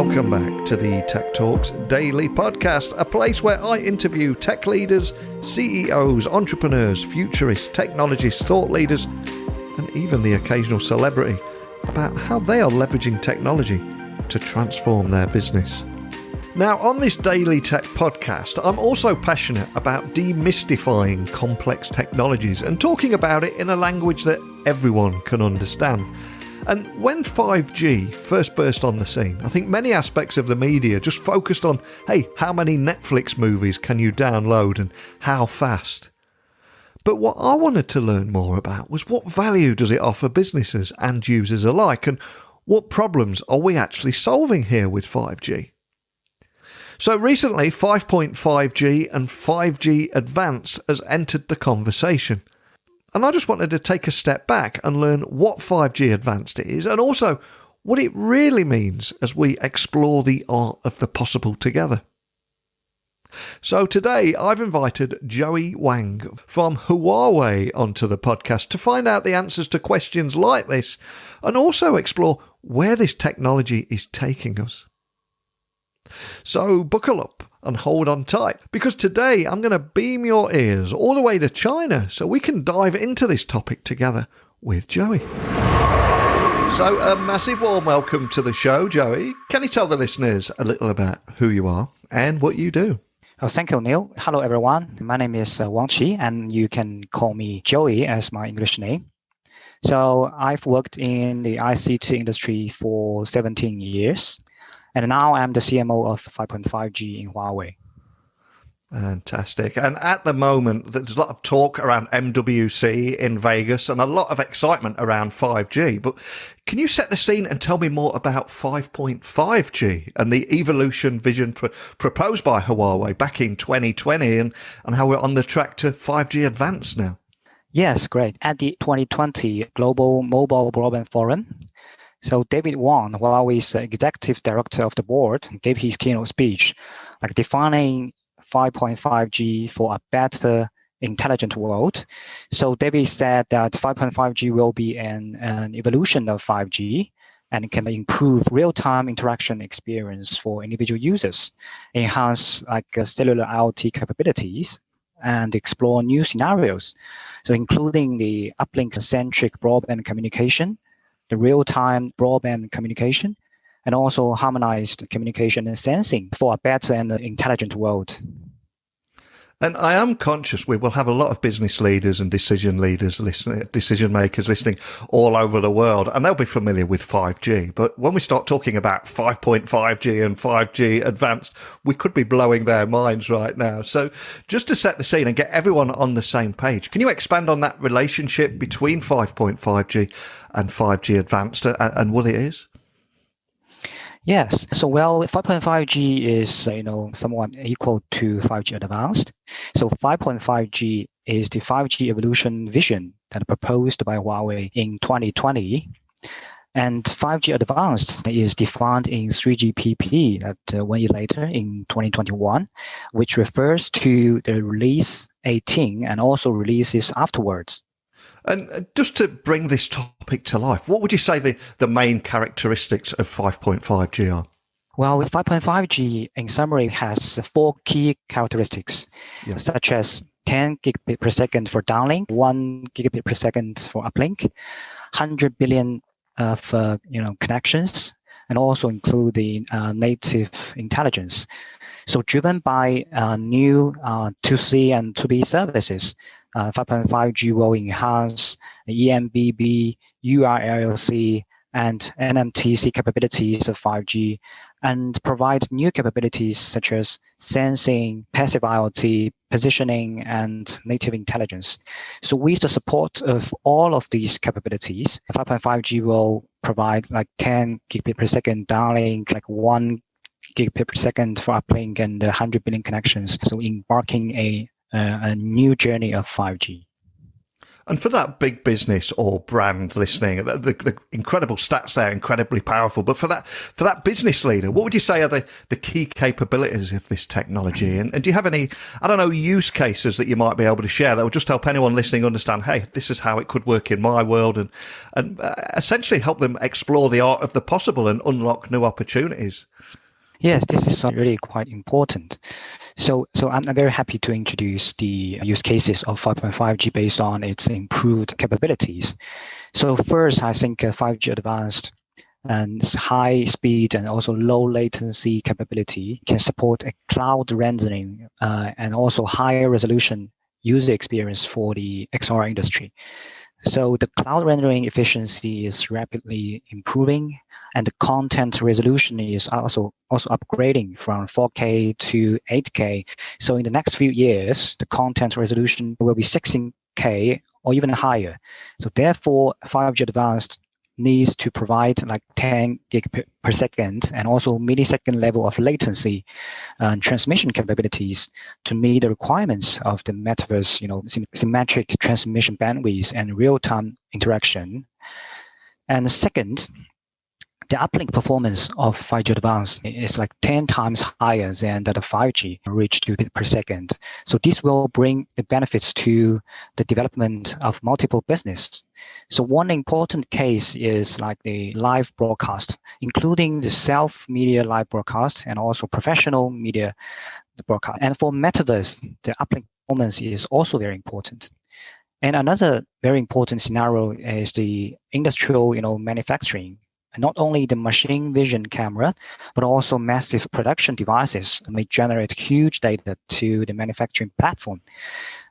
Welcome back to the Tech Talks Daily Podcast, a place where I interview tech leaders, CEOs, entrepreneurs, futurists, technologists, thought leaders, and even the occasional celebrity about how they are leveraging technology to transform their business. Now, on this Daily Tech Podcast, I'm also passionate about demystifying complex technologies and talking about it in a language that everyone can understand. And when 5G first burst on the scene, I think many aspects of the media just focused on, hey, how many Netflix movies can you download and how fast? But what I wanted to learn more about was what value does it offer businesses and users alike, and what problems are we actually solving here with 5G? So recently, 5.5G and 5G Advanced has entered the conversation. And I just wanted to take a step back and learn what 5G Advanced is and also what it really means as we explore the art of the possible together. So today I've invited Joey Wang from Huawei onto the podcast to find out the answers to questions like this and also explore where this technology is taking us. So buckle up and hold on tight, because today I'm going to beam your ears all the way to China so we can dive into this topic together with Joey. So a massive warm welcome to the show, Joey. Can you tell the listeners a little about who you are and what you do? Oh, thank you, Neil. Hello, everyone. My name is Wang Qi, and you can call me Joey as my English name. So I've worked in the ICT industry for 17 years. And now I'm the CMO of 5.5G in Huawei. Fantastic. And at the moment, there's a lot of talk around MWC in Vegas and a lot of excitement around 5G. But can you set the scene and tell me more about 5.5G and the evolution vision proposed by Huawei back in 2020 and how we're on the track to 5G Advanced now? Yes, great. At the 2020 Global Mobile Broadband Forum, so David Wang, Huawei's executive director of the board, gave his keynote speech, defining 5.5G for a better intelligent world. So David said that 5.5G will be an evolution of 5G and can improve real-time interaction experience for individual users, enhance cellular IoT capabilities, and explore new scenarios. So including the uplink-centric broadband communication, the real-time broadband communication, and also harmonized communication and sensing for a better and intelligent world. And I am conscious we will have a lot of business leaders and decision makers listening all over the world, and they'll be familiar with 5G. But when we start talking about 5.5G and 5G Advanced, we could be blowing their minds right now. So just to set the scene and get everyone on the same page, can you expand on that relationship between 5.5G and 5G Advanced and what it is? Yes. So, 5.5G is, somewhat equal to 5G Advanced. So 5.5G is the 5G evolution vision that proposed by Huawei in 2020. And 5G Advanced is defined in 3GPP that 1 year later in 2021, which refers to the release 18 and also releases afterwards. And just to bring this topic to life, what would you say the main characteristics of 5.5G are? Well, 5.5G, in summary, has 4 key characteristics, such as 10 gigabit per second for downlink, 1 gigabit per second for uplink, 100 billion of connections, and also include the native intelligence. So driven by new 2C and 2B services, 5.5G will enhance eMBB, URLLC, and mMTC capabilities of 5G and provide new capabilities such as sensing, passive IoT, positioning, and native intelligence. So with the support of all of these capabilities, 5.5G will provide 10 gigabit per second downlink, 1 gigabit per second for uplink, and 100 billion connections. So embarking a new journey of 5G. And for that big business or brand listening, the incredible stats there, incredibly powerful. But for that business leader, what would you say are the key capabilities of this technology? And do you have any, I don't know, use cases that you might be able to share that will just help anyone listening understand, hey, this is how it could work in my world, and essentially help them explore the art of the possible and unlock new opportunities? Yes, this is really quite important. So I'm very happy to introduce the use cases of 5.5G based on its improved capabilities. So first, I think 5G advanced and high speed and also low latency capability can support a cloud rendering and also higher resolution user experience for the XR industry. So the cloud rendering efficiency is rapidly improving, and the content resolution is also upgrading from 4K to 8K. So in the next few years, the content resolution will be 16K or even higher. So therefore, 5G Advanced needs to provide like 10 gig per second and also millisecond level of latency and transmission capabilities to meet the requirements of the metaverse, symmetric transmission bandwidth and real-time interaction. And second, the uplink performance of 5G Advanced is like 10 times higher than that of 5G, reach 2 bit per second. So this will bring the benefits to the development of multiple business. So one important case is like the live broadcast, including the self-media live broadcast and also professional media broadcast. And for metaverse, the uplink performance is also very important. And another very important scenario is the industrial, manufacturing. Not only the machine vision camera, but also massive production devices may generate huge data to the manufacturing platform.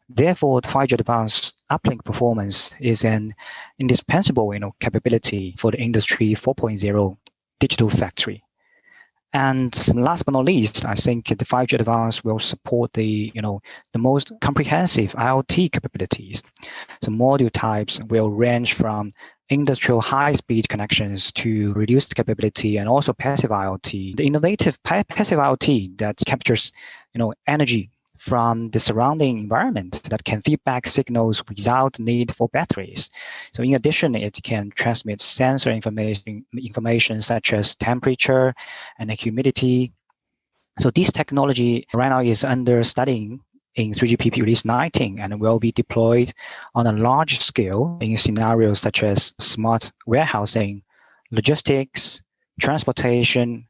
Therefore, the 5G Advanced uplink performance is an indispensable, capability for the Industry 4.0 digital factory. And last but not least, I think the 5G Advanced will support the most comprehensive IoT capabilities. So module types will range from industrial high-speed connections to reduced capability and also passive IoT. The innovative passive IoT that captures, energy from the surrounding environment that can feed back signals without need for batteries. So in addition, it can transmit sensor information such as temperature and humidity. So this technology right now is under studying in 3GPP release 19 and will be deployed on a large scale in scenarios such as smart warehousing, logistics, transportation,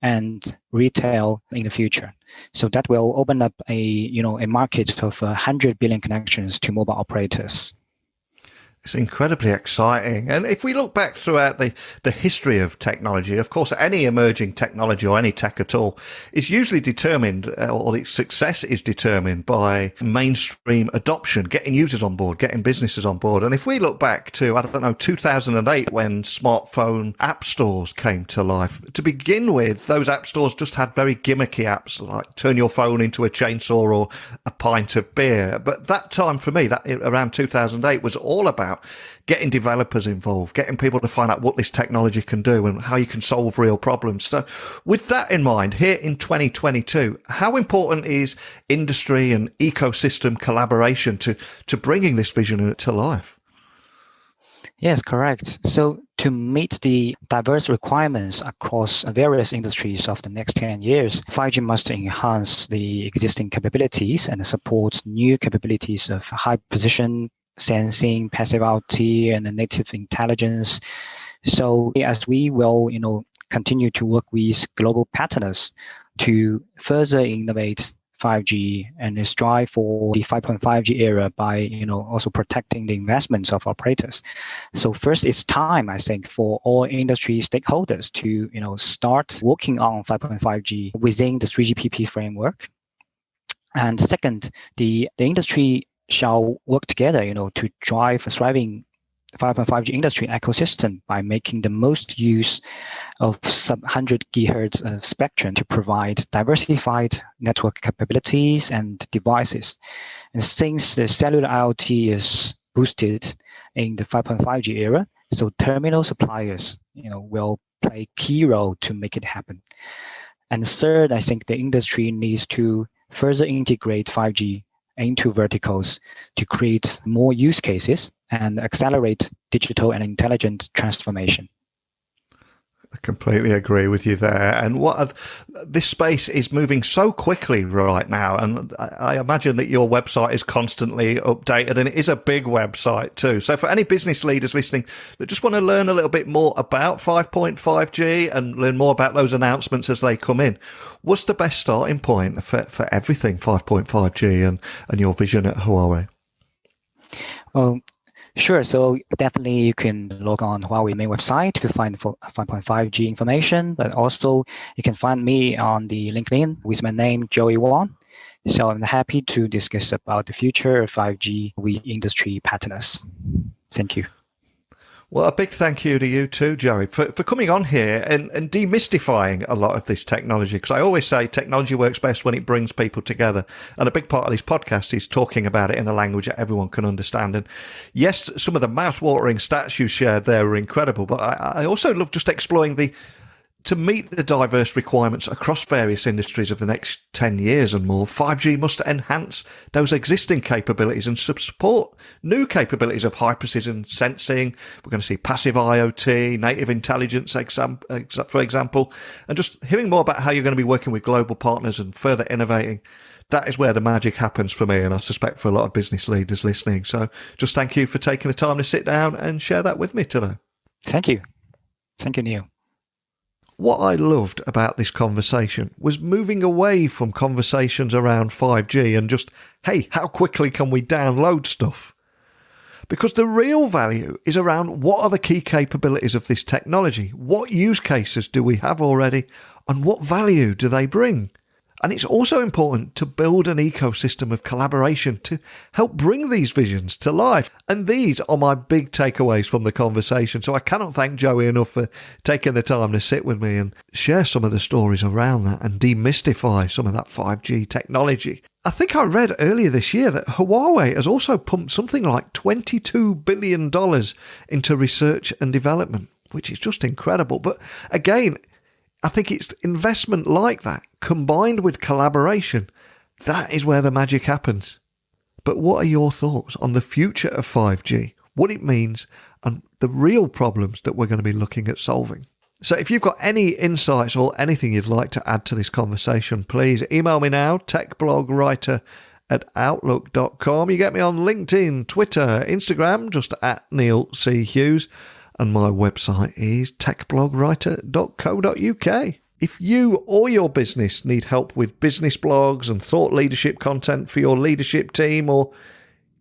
and retail in the future. So that will open up a market of 100 billion connections to mobile operators. It's incredibly exciting. And if we look back throughout the history of technology, of course, any emerging technology or any tech at all is usually determined, or its success is determined by mainstream adoption, getting users on board, getting businesses on board. And if we look back to, 2008, when smartphone app stores came to life, to begin with, those app stores just had very gimmicky apps like turn your phone into a chainsaw or a pint of beer. But that time for me, that around 2008, was all about getting developers involved, getting people to find out what this technology can do and how you can solve real problems. So with that in mind, here in 2022, how important is industry and ecosystem collaboration to bringing this vision to life? Yes, correct. So to meet the diverse requirements across various industries of the next 10 years, 5G must enhance the existing capabilities and support new capabilities of high precision sensing, passive IoT, and native intelligence. So as we will, continue to work with global partners to further innovate 5G and strive for the 5.5G era by, also protecting the investments of operators. So first, it's time, I think, for all industry stakeholders to, start working on 5.5G within the 3GPP framework. And second, the industry shall work together, to drive a thriving 5.5G industry ecosystem by making the most use of sub-100 gigahertz of spectrum to provide diversified network capabilities and devices. And since the cellular IoT is boosted in the 5.5G era, so terminal suppliers, will play a key role to make it happen. And third, I think the industry needs to further integrate 5G into verticals to create more use cases and accelerate digital and intelligent transformation. I completely agree with you there. And this space is moving so quickly right now. And I imagine that your website is constantly updated, and it is a big website too. So for any business leaders listening that just want to learn a little bit more about 5.5G and learn more about those announcements as they come in, what's the best starting point for everything 5.5G and your vision at Huawei? Well, sure. So definitely you can log on Huawei main website to find 5.5G information, but also you can find me on the LinkedIn with my name, Joey Wang. So I'm happy to discuss about the future of 5G with industry partners. Thank you. Well, a big thank you to you too, Joey, for coming on here and demystifying a lot of this technology. Because I always say technology works best when it brings people together. And a big part of this podcast is talking about it in a language that everyone can understand. And yes, some of the mouth-watering stats you shared there were incredible. But I also love just exploring to meet the diverse requirements across various industries of the next 10 years and more. 5G must enhance those existing capabilities and support new capabilities of high precision sensing. We're going to see passive IoT, native intelligence, for example, and just hearing more about how you're going to be working with global partners and further innovating. That is where the magic happens for me, and I suspect for a lot of business leaders listening. So just thank you for taking the time to sit down and share that with me today. Thank you. Thank you, Neil. What I loved about this conversation was moving away from conversations around 5G and just, hey, how quickly can we download stuff? Because the real value is around what are the key capabilities of this technology? What use cases do we have already? And what value do they bring? And it's also important to build an ecosystem of collaboration to help bring these visions to life. And these are my big takeaways from the conversation. So I cannot thank Joey enough for taking the time to sit with me and share some of the stories around that and demystify some of that 5G technology. I think I read earlier this year that Huawei has also pumped something like $22 billion into research and development, which is just incredible. But again, I think it's investment like that, combined with collaboration, that is where the magic happens. But what are your thoughts on the future of 5G, what it means, and the real problems that we're going to be looking at solving? So if you've got any insights or anything you'd like to add to this conversation, please email me now, techblogwriter@outlook.com. You get me on LinkedIn, Twitter, Instagram, just at Neil C. Hughes. And my website is techblogwriter.co.uk. If you or your business need help with business blogs and thought leadership content for your leadership team, or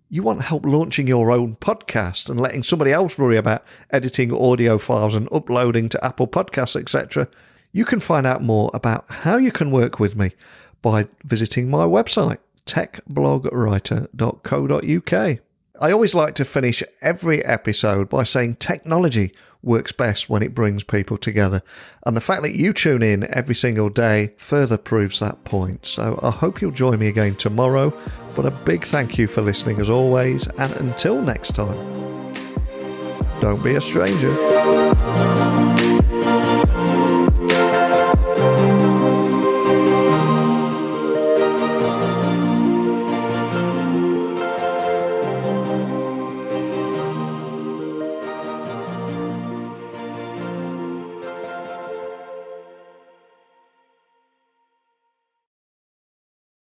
you want help launching your own podcast and letting somebody else worry about editing audio files and uploading to Apple Podcasts, etc., you can find out more about how you can work with me by visiting my website, techblogwriter.co.uk. I always like to finish every episode by saying technology works best when it brings people together. And the fact that you tune in every single day further proves that point. So I hope you'll join me again tomorrow. But a big thank you for listening as always. And until next time, don't be a stranger.